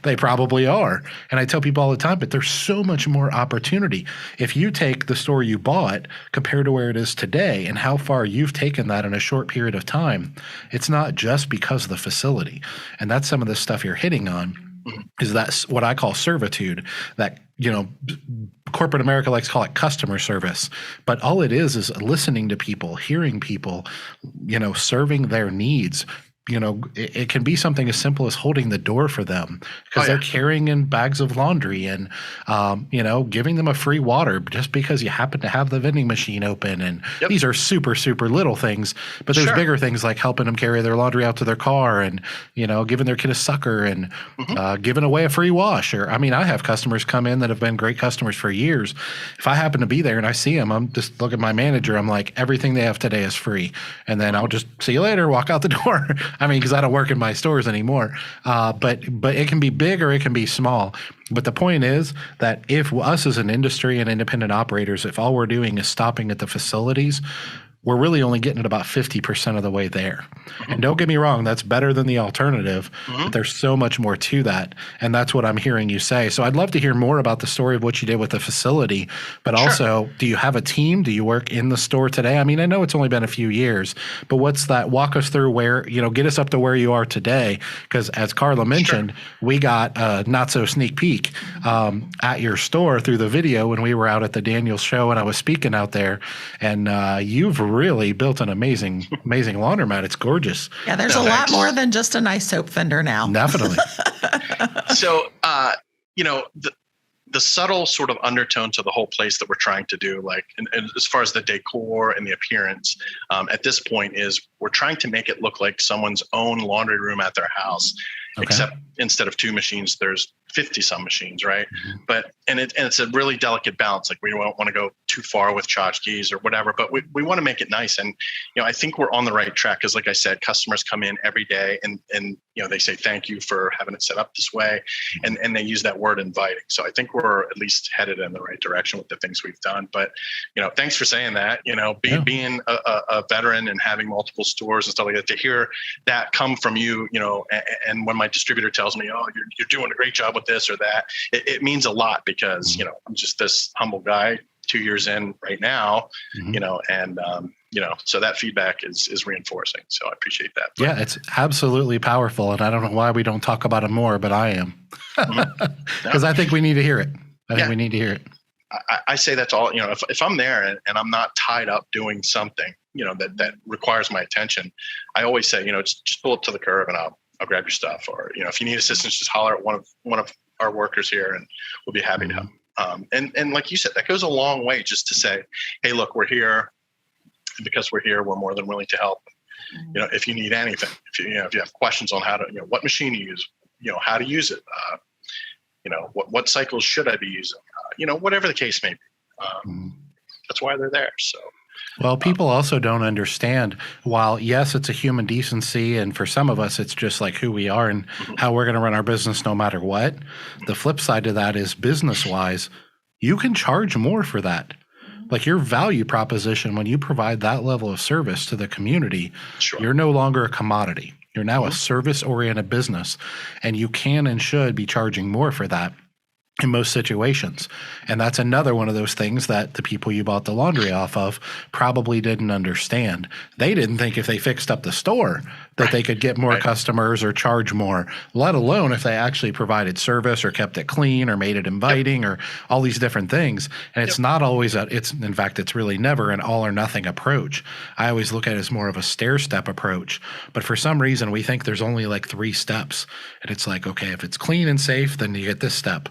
they probably are. And I tell people all the time, but there's so much more opportunity. If you take the store you bought compared to where it is today and how far you've taken that in a short period of time, it's not just because of the facility. And that's some of the stuff you're hitting on. Is that's what I call servitude, that, corporate America likes to call it customer service, but all it is listening to people, hearing people, serving their needs, it can be something as simple as holding the door for them because they're carrying in bags of laundry and, giving them a free water just because you happen to have the vending machine open. And these are super, super little things, but there's bigger things like helping them carry their laundry out to their car and, giving their kid a sucker and giving away a free wash. Or, I have customers come in that have been great customers for years. If I happen to be there and I see them, I'm just look at my manager. I'm like, everything they have today is free. And then I'll just see you later, walk out the door. Because I don't work in my stores anymore. But it can be big or it can be small. But the point is that if us as an industry and independent operators, if all we're doing is stopping at the facilities, we're really only getting it about 50% of the way there. And don't get me wrong, that's better than the alternative, but there's so much more to that. And that's what I'm hearing you say. So I'd love to hear more about the story of what you did with the facility, but also, do you have a team? Do you work in the store today? I know it's only been a few years, but what's that? Walk us through where, get us up to where you are today. Because as Carla mentioned, we got a not so sneak peek at your store through the video when we were out at the Daniels show and I was speaking out there. And you've really built an amazing laundromat. It's gorgeous. Yeah, there's a lot more than just a nice soap fender now. Definitely. So, the subtle sort of undertone to the whole place that we're trying to do, like, and as far as the decor and the appearance, at this point is we're trying to make it look like someone's own laundry room at their house, except instead of 2 machines, there's 50 some machines, right? But it's a really delicate balance. Like we don't want to go too far with tchotchkes or whatever, but we want to make it nice. And I think we're on the right track because, like I said, customers come in every day and they say thank you for having it set up this way, and they use that word inviting. So I think we're at least headed in the right direction with the things we've done. But thanks for saying that. Being a veteran and having multiple stores and stuff like that, to hear that come from you, and when my distributor tells me, oh, you're doing a great job with this or that, it means a lot because I'm just this humble guy 2 years in right now, so that feedback is reinforcing. So I appreciate that. Yeah, it's absolutely powerful. And I don't know why we don't talk about it more, but I am. Because I think we need to hear it. I think we need to hear it. I say that's all, if I'm there and I'm not tied up doing something, that requires my attention, I always say, just pull up to the curb and I'll grab your stuff. Or, if you need assistance, just holler at one of our workers here and we'll be happy to help. And like you said, that goes a long way just to say, hey, look, we're here. And because we're here, we're more than willing to help. If you need anything, if you have questions on how to, what machine you use, how to use it, what cycles should I be using, whatever the case may be. That's why they're there. So. Well, people also don't understand, while yes, it's a human decency, and for some of us, it's just like who we are and how we're going to run our business no matter what. The flip side to that is business-wise, you can charge more for that. Like your value proposition, when you provide that level of service to the community, you're no longer a commodity. You're now a service-oriented business, and you can and should be charging more for that in most situations. And that's another one of those things that the people you bought the laundry off of probably didn't understand. They didn't think if they fixed up the store that they could get more customers or charge more, let alone if they actually provided service or kept it clean or made it inviting or all these different things. And it's not always in fact, it's really never an all or nothing approach. I always look at it as more of a stair step approach. But for some reason, we think there's only like 3 steps. And it's like, okay, if it's clean and safe, then you get this step.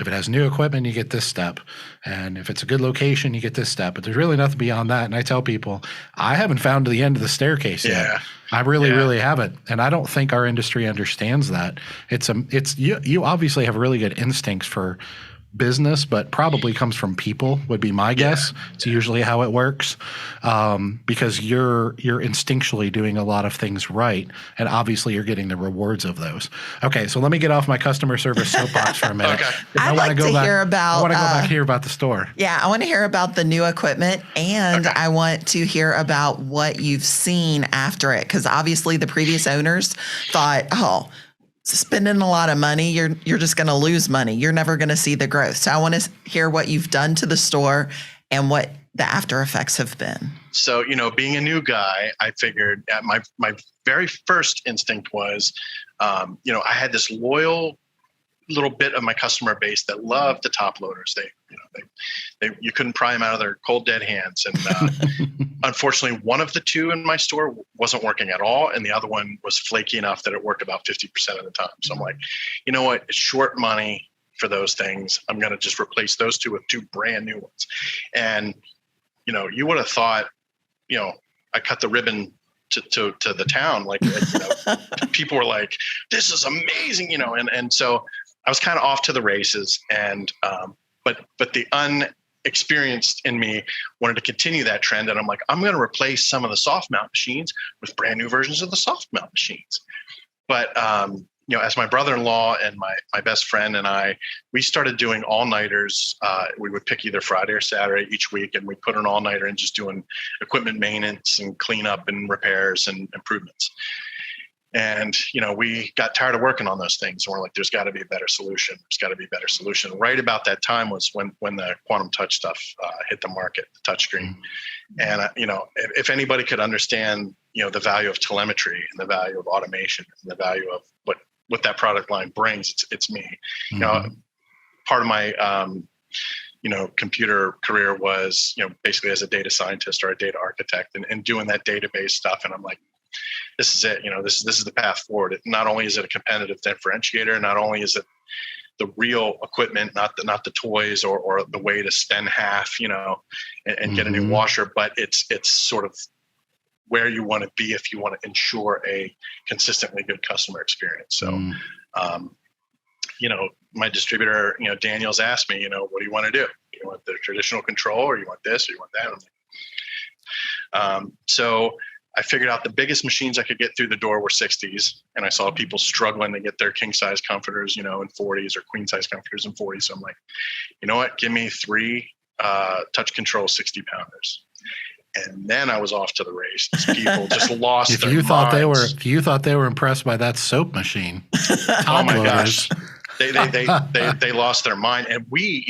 If it has new equipment, you get this step. And if it's a good location, you get this step. But there's really nothing beyond that. And I tell people, I haven't found the end of the staircase yet. I really haven't. And I don't think our industry understands that. You obviously have really good instincts for business, but probably comes from people would be my guess. It's usually how it works, because you're instinctually doing a lot of things right, and obviously you're getting the rewards of those. Okay, so let me get off my customer service soapbox for a minute. I'd like to hear about. I want to go back and hear about the store. Yeah, I want to hear about the new equipment, and I want to hear about what you've seen after it, because obviously the previous owners thought, oh, spending a lot of money, you're just going to lose money. You're never going to see the growth. So I want to hear what you've done to the store and what the after effects have been. So, being a new guy, I figured my very first instinct was, I had this loyal little bit of my customer base that loved the top loaders. You couldn't pry them out of their cold, dead hands. And unfortunately, one of the two in my store wasn't working at all. And the other one was flaky enough that it worked about 50% of the time. So I'm like, you know what? It's short money for those things. I'm going to just replace those two with two brand new ones. And, you would have thought, I cut the ribbon to the town. Like, people were like, this is amazing, and so I was kind of off to the races. And, but the unexperienced in me wanted to continue that trend. And I'm like, I'm going to replace some of the soft mount machines with brand new versions of the soft mount machines. But, as my brother-in-law and my best friend and I, we started doing all-nighters. We would pick either Friday or Saturday each week, and we put an all-nighter in just doing equipment maintenance and cleanup and repairs and improvements. And, we got tired of working on those things. And we're like, there's got to be a better solution. There's got to be a better solution. Right about that time was when the quantum touch stuff hit the market, the touchscreen. And, if anybody could understand, the value of telemetry and the value of automation and the value of what that product line brings, it's me. Mm-hmm. Part of my, computer career was, basically as a data scientist or a data architect and doing that database stuff. And I'm like, this is it. This is the path forward. Not only is it a competitive differentiator, not only is it the real equipment, not the toys or the way to spend half, and get a new washer, but it's sort of where you want to be if you want to ensure a consistently good customer experience. So, my distributor, Daniel's asked me, what do you want to do? Do you want the traditional control, or you want this, or you want that? I'm like, so I figured out the biggest machines I could get through the door were 60s. And I saw people struggling to get their king size comforters, in 40s, or queen size comforters in 40s. So I'm like, you know what? Give me 3 touch control 60 pounders. And then I was off to the races. People just lost if their you thought minds. If you thought they were impressed by that soap machine, oh my gosh. They lost their mind. And we,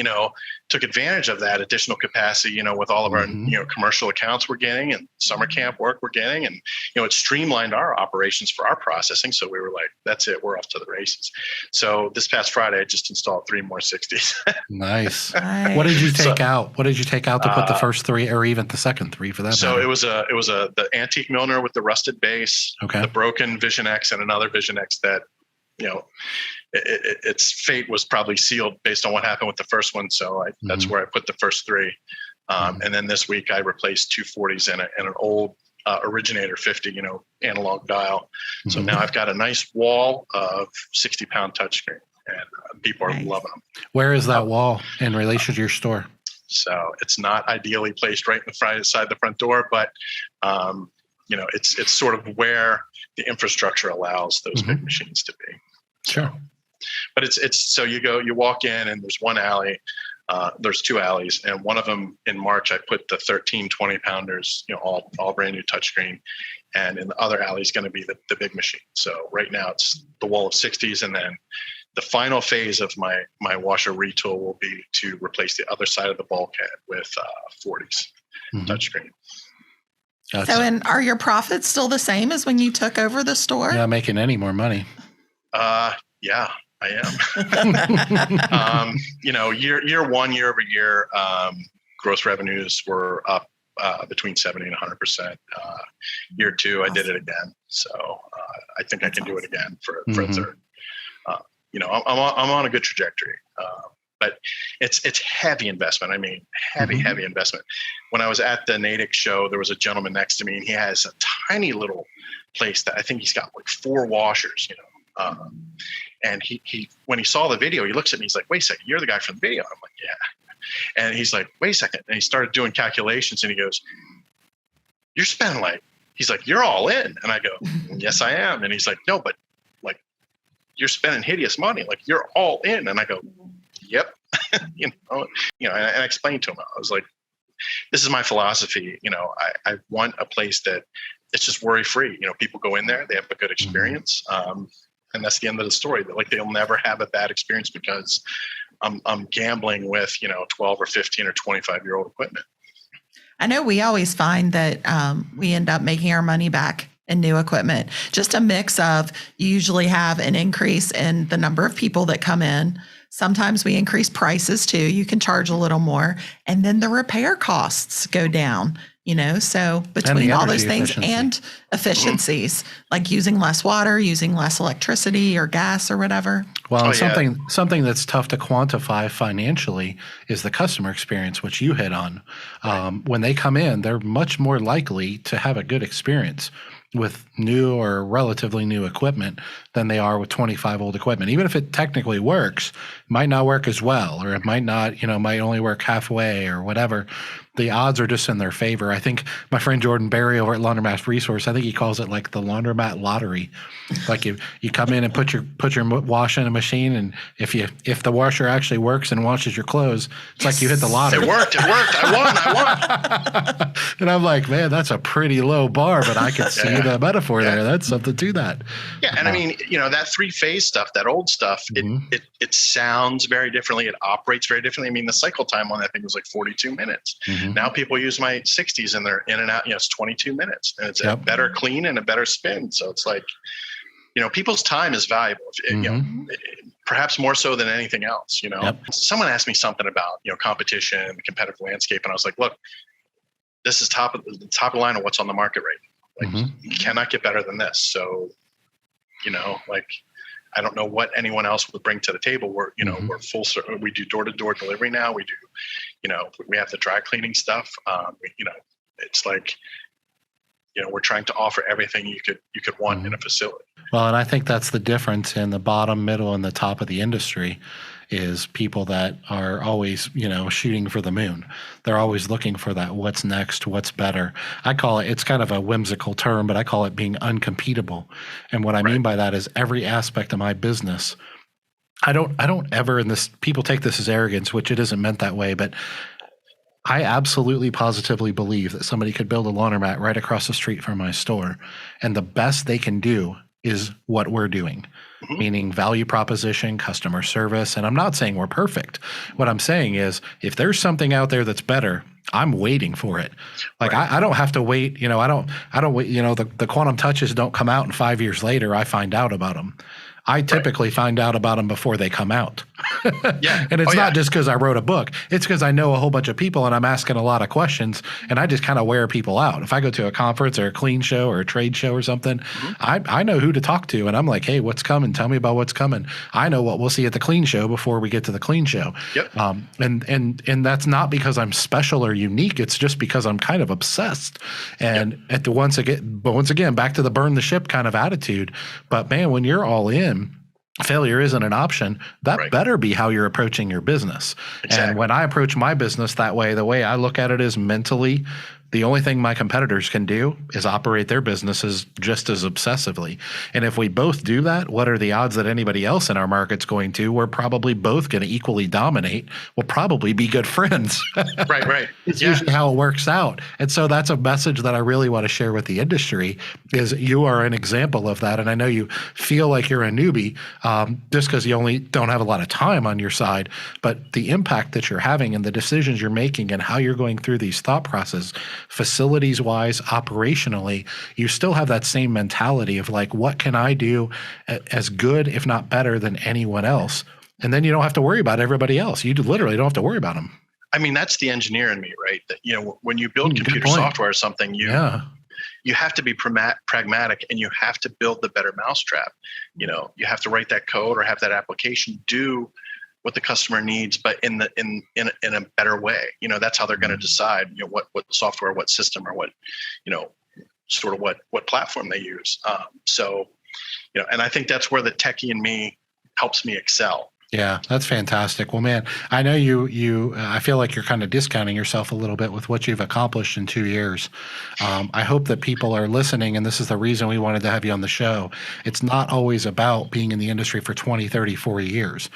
took advantage of that additional capacity, with all of our, commercial accounts we're getting and summer camp work we're getting. And, it streamlined our operations for our processing. So we were like, that's it. We're off to the races. So this past Friday, I just installed 3 more 60s. Nice. What did you take out? What did you take out to put the first 3 or even the second 3 for that? So matter? it was the antique Milner with the rusted base, the broken Vision X, and another Vision X that, its fate was probably sealed based on what happened with the first one. So that's where I put the first 3. And then this week I replaced 2 40s and an old Originator 50, analog dial. So now I've got a nice wall of 60-pound touchscreen, and people are loving them. Where is that wall in relation to your store? So it's not ideally placed right in the front side the front door, but it's sort of where the infrastructure allows those big machines to be. Sure. But it's so you walk in and there's one alley, there's 2 alleys, and one of them in March I put the 13 20 pounders, all brand new touchscreen, and in the other alley is going to be the big machine. So right now it's the wall of 60s, and then the final phase of my washer retool will be to replace the other side of the bulkhead with 40s touchscreen. So, and are your profits still the same as when you took over the store? Not making any more money. Yeah, I am. Year one, year over year, gross revenues were up between 70 and 100%. Year 2, I did it again. So I think I can do it again for a third. I'm on a good trajectory. But it's heavy investment. I mean, heavy investment. When I was at the Natick show, there was a gentleman next to me, and he has a tiny little place that I think he's got like 4 washers, and he when he saw the video, he looks at me, he's like, wait a second, you're the guy from the video. I'm like, yeah. And he's like, wait a second. And he started doing calculations, and he goes, you're spending he's like, you're all in. And I go, yes, I am. And he's like, no, but you're spending hideous money. You're all in. And I go, yep. And I explained to him, I was like, this is my philosophy. I want a place that it's just worry free. People go in there, they have a good experience. And that's the end of the story. That they'll never have a bad experience because I'm gambling with 12 or 15 or 25-year-old equipment. I know we always find that we end up making our money back in new equipment. Just a mix of, you usually have an increase in the number of people that come in. Sometimes we increase prices too. You can charge a little more, and then the repair costs go down. So between all those things and efficiencies, like using less water, using less electricity or gas or whatever. Well, something that's tough to quantify financially is the customer experience, which you hit on. When they come in, they're much more likely to have a good experience with new or relatively new equipment than they are with 25 old equipment. Even if it technically works, it might not work as well, or it might not, might only work halfway or whatever. The odds are just in their favor. I think my friend Jordan Berry over at Laundromat Resource, I think he calls it like the Laundromat lottery. Like you come in and put your wash in a machine, and if the washer actually works and washes your clothes, it's like you hit the lottery. It worked. I won. And I'm like, man, that's a pretty low bar, but I could see the metaphor there. That's something to that. Yeah, and I mean, that 3-phase stuff, that old stuff, it sounds very differently. It operates very differently. I mean, the cycle time on that thing was like 42 minutes. Now people use my 60s and they're in and out, it's 22 minutes, and it's a better clean and a better spin. So it's like, people's time is valuable, perhaps more so than anything else. Someone asked me something about, competition, the competitive landscape. And I was like, look, this is top of the line of what's on the market right now. Like you cannot get better than this. So, I don't know what anyone else would bring to the table. We're, we're full service. We do door-to-door delivery now. We do, we have the dry cleaning stuff. It's like, we're trying to offer everything you could want in a facility. Well, and I think that's the difference in the bottom, middle, and the top of the industry is people that are always, shooting for the moon. They're always looking for that what's next, what's better. I call it, it's kind of a whimsical term, but I call it being uncompetable. And what I mean by that is every aspect of my business, I don't ever, and this, people take this as arrogance, which it isn't meant that way, but I absolutely positively believe that somebody could build a laundromat right across the street from my store, and the best they can do is what we're doing, meaning value proposition, customer service. And I'm not saying we're perfect. What I'm saying is if there's something out there that's better, I'm waiting for it. Like I don't have to wait. I don't wait. The quantum touches don't come out and 5 years later I find out about them. I typically find out about them before they come out. And it's not just because I wrote a book. It's because I know a whole bunch of people and I'm asking a lot of questions, and I just kind of wear people out. If I go to a conference or a clean show or a trade show or something, I know who to talk to, and I'm like, hey, what's coming? Tell me about what's coming. I know what we'll see at the clean show before we get to the clean show. And that's not because I'm special or unique. It's just because I'm kind of obsessed. And once again, back to the burn the ship kind of attitude. But man, when you're all in, failure isn't an option. That better be how you're approaching your business. And when I approach my business that way, the way I look at it is mentally, the only thing my competitors can do is operate their businesses just as obsessively. And if we both do that, what are the odds that anybody else in our market's going to? We're probably both going to equally dominate. We'll probably be good friends. Right. It's usually how it works out. And so that's a message that I really want to share with the industry is you are an example of that. And I know you feel like you're a newbie just because you only don't have a lot of time on your side, but the impact that you're having and the decisions you're making and how you're going through these thought processes, facilities wise, operationally, you still have that same mentality of like, what can I do as good, if not better than anyone else? And then you don't have to worry about everybody else. You literally don't have to worry about them. I mean, that's the engineer in me, right? That, when you build computer software or something, you have to be pragmatic, and you have to build the better mousetrap. You have to write that code or have that application do what the customer needs, but in a better way. That's how they're going to decide, what software, what system, or what, sort of what platform they use. And I think that's where the techie in me helps me excel. Yeah, that's fantastic. Well, man, I know I feel like you're kind of discounting yourself a little bit with what you've accomplished in 2 years. I hope that people are listening, and this is the reason we wanted to have you on the show. It's not always about being in the industry for 20, 30, 40 years.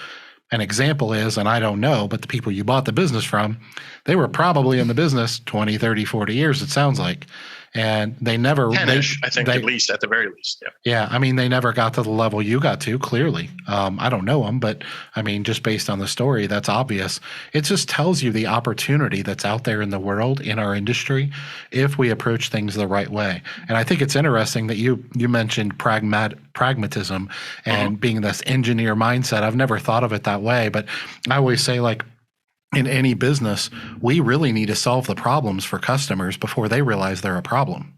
An example is, and I don't know, but the people you bought the business from, they were probably in the business 20, 30, 40 years, it sounds like. and they never, 10-ish, I think, at least, at the very least. Yeah. Yeah. I mean, they never got to the level you got to, clearly. I don't know them, but I mean, just based on the story, that's obvious. It just tells you the opportunity that's out there in the world, in our industry, if we approach things the right way. And I think it's interesting that you mentioned pragmatism and being this engineer mindset. I've never thought of it that way, but I always say, like, in any business, we really need to solve the problems for customers before they realize they're a problem.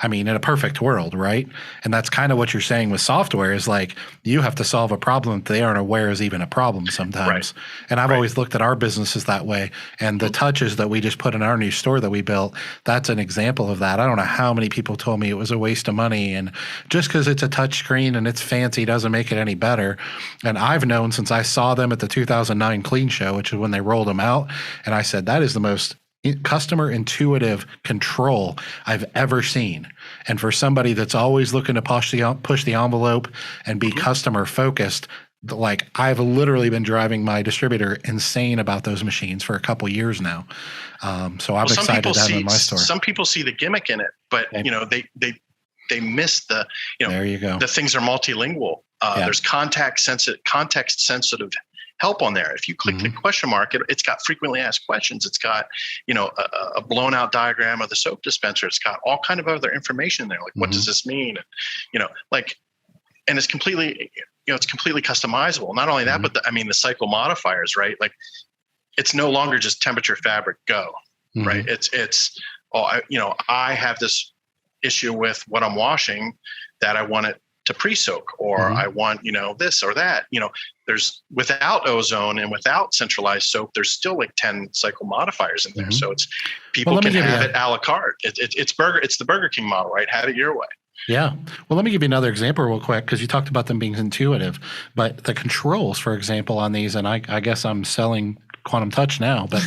I mean, in a perfect world, right? And that's kind of what you're saying with software, is like, you have to solve a problem that they aren't aware is even a problem sometimes. Right. And I've always looked at our businesses that way. And the touches that we just put in our new store that we built, that's an example of that. I don't know how many people told me it was a waste of money, and just because it's a touch screen and it's fancy doesn't make it any better. And I've known since I saw them at the 2009 Clean Show, which is when they rolled them out, and I said, that is the most customer intuitive control I've ever seen. And for somebody that's always looking to push the envelope and be customer focused, like, I've literally been driving my distributor insane about those machines for a couple years now. So I'm excited to have them in my store. Some people see the gimmick in it, but they miss the, there you go. The things are multilingual. There's context sensitive help on there. If you click the question mark, it's got frequently asked questions. It's got, a blown out diagram of the soap dispenser. It's got all kind of other information there. Like, what does this mean? And it's completely, it's completely customizable. Not only that, but the cycle modifiers, right? Like, it's no longer just temperature, fabric, go, right? I have this issue with what I'm washing that I want it to pre-soak, or I want, this or that. There's, without ozone and without centralized soap, there's still like 10 cycle modifiers in there. So it's, people can have it a la carte. It's the Burger King model, right? Have it your way. Yeah. Well, let me give you another example real quick, because you talked about them being intuitive, but the controls, for example, on these, and I guess I'm selling Quantum Touch now, but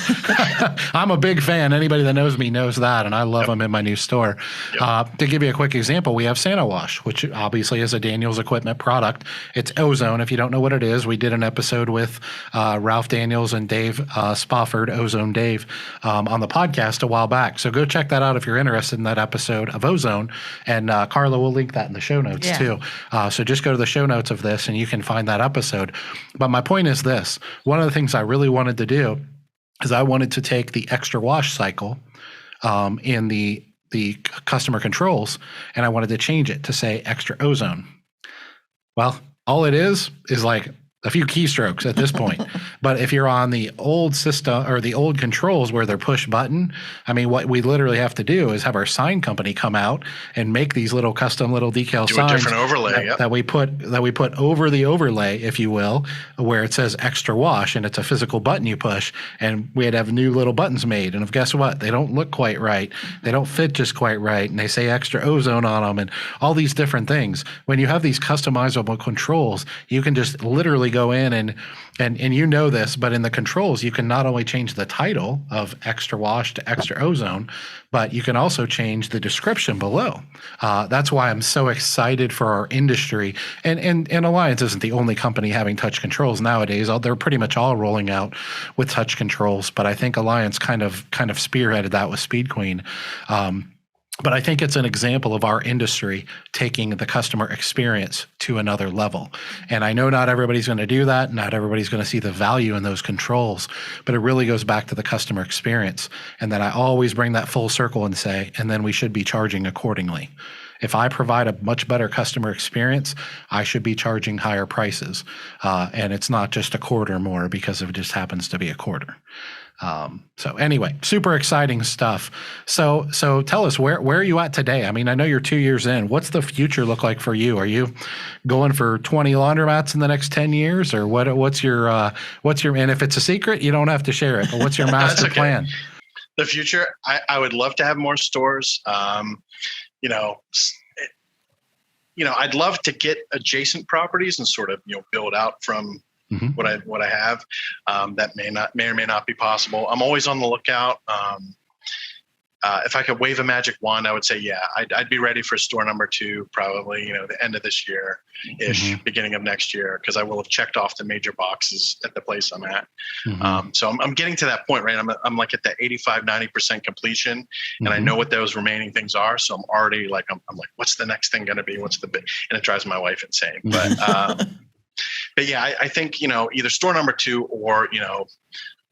I'm a big fan. Anybody that knows me knows that, and I love them in my new store. To give you a quick example, we have Santa Wash, which obviously is a Daniels Equipment product. It's ozone. If you don't know what it is, we did an episode with Ralph Daniels and Dave Spofford, Ozone Dave, on the podcast a while back. So go check that out if you're interested in that episode of Ozone. And Carla will link that in the show notes too. So just go to the show notes of this and you can find that episode. But my point is this: one of the things I really wanted to do is I wanted to take the extra wash cycle in the customer controls, and I wanted to change it to say extra ozone. Well, all it is like a few keystrokes at this point. But if you're on the old system or the old controls where they're push button, I mean, what we literally have to do is have our sign company come out and make these little custom little decal signs. Do a different overlay, that we put over the overlay, if you will, where it says extra wash, and it's a physical button you push. And we'd have new little buttons made. And guess what? They don't look quite right. They don't fit just quite right. And they say extra ozone on them and all these different things. When you have these customizable controls, you can just literally go in and you know this, but in the controls, you can not only change the title of extra wash to extra ozone, but you can also change the description below. That's why I'm so excited for our industry. And Alliance isn't the only company having touch controls nowadays. They're pretty much all rolling out with touch controls, but I think Alliance kind of spearheaded that with Speed Queen. But I think it's an example of our industry taking the customer experience to another level. And I know not everybody's going to do that. Not everybody's going to see the value in those controls, but it really goes back to the customer experience. And then I always bring that full circle and say, and then we should be charging accordingly. If I provide a much better customer experience, I should be charging higher prices. And it's not just a quarter more because it just happens to be a quarter. So anyway, super exciting stuff. So tell us, where are you at today? I mean, I know you're 2 years in. What's the future look like for you? Are you going for 20 laundromats in the next 10 years, or what's your, and if it's a secret, you don't have to share it, but what's your master plan? The future, I would love to have more stores. I'd love to get adjacent properties and sort of, build out from what I have. That may or may not be possible. I'm always on the lookout. if I could wave a magic wand, I would say, yeah, I'd be ready for store number 2, probably, the end of this year ish, beginning of next year, because I will have checked off the major boxes at the place I'm at. So I'm getting to that point, right? I'm like at the 85-90% completion, and I know what those remaining things are. So I'm already like, I'm like, what's the next thing going to be? What's the big? And it drives my wife insane. But yeah, I think, either store number 2 or,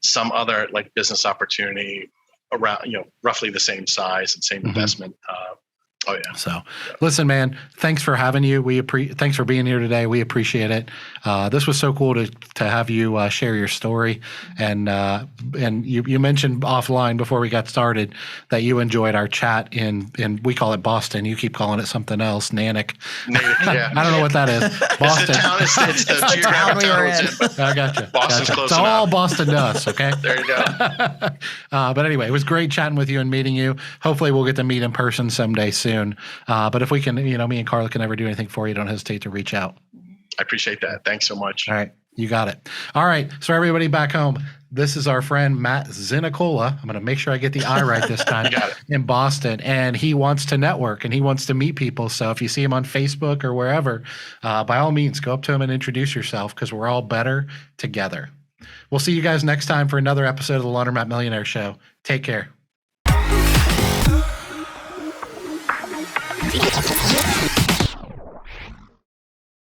some other like business opportunity around, roughly the same size and same investment. Oh yeah. So listen, man, thanks for having you. Thanks for being here today. We appreciate it. This was so cool to have you share your story. And you mentioned offline before we got started that you enjoyed our chat in we call it Boston. You keep calling it something else, Natick. Yeah. I don't know what that is. Boston. It's the town we were in. I gotcha. Boston's gotcha. close It's enough. all Boston to us, okay? There you go. But anyway, it was great chatting with you and meeting you. Hopefully we'll get to meet in person someday soon. But if we can, me and Carla can ever do anything for you, don't hesitate to reach out. I appreciate that. Thanks so much. All right. You got it. All right. So everybody back home, this is our friend Matt Zinicola. I'm going to make sure I get the I right this time. Got it. In Boston. And he wants to network and he wants to meet people. So if you see him on Facebook or wherever, by all means, go up to him and introduce yourself because we're all better together. We'll see you guys next time for another episode of the Laundromat Millionaire Show. Take care.